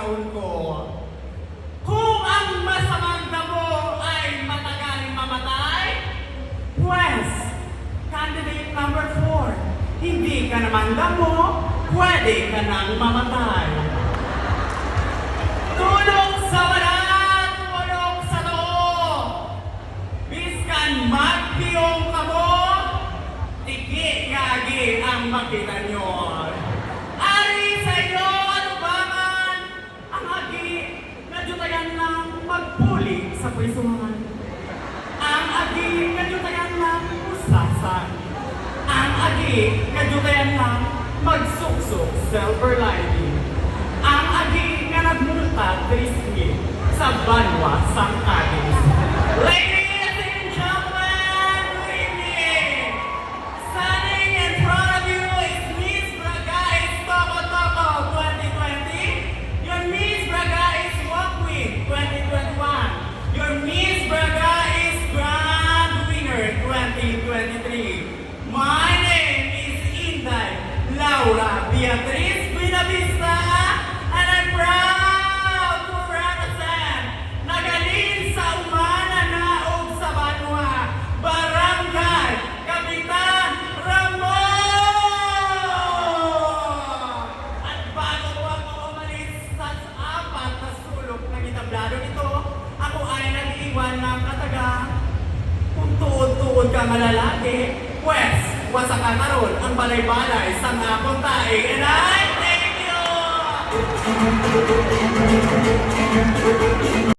taon ko. Kung ang masamang damo ay matagaling mamatay, pues, candidate number 4, hindi ka naman damo, pwede ka nang mamatay. Tulong sa balat, tulong sa too. Biskan magpiyong ka mo, tiki kagi ang makita nyo. Ari sa inyo, ano ba man, ang agi na jutayan lang magpuli sa prisuhan. Ang agi na jutayan lang usasan. Ang agi na jutayan lang magsuksok silver lining. Ang agi nga nagmulta trismi sa banwa sang agis. Ladies and gentlemen, good evening! Standing in front of you is Miss Bragais Toko Toko 2020. Your Miss Bragais Walk Queen 2021. Your Miss Bragais Grand Winner 2023. My name is Inday Laura Beatriz Buenavista, and I'm proud to represent Nagalin sa Umana Naog sa Banwa, Barangay Kapitan Ramon! At bago ko ako umalis sa apat na sulok ng itablado nito, ako ay nag-iwan ng katagang kung tuod-tuod ka malalaki, pues, wasa ka na ron ang balay-balay sa ngapong tae. And I thank you!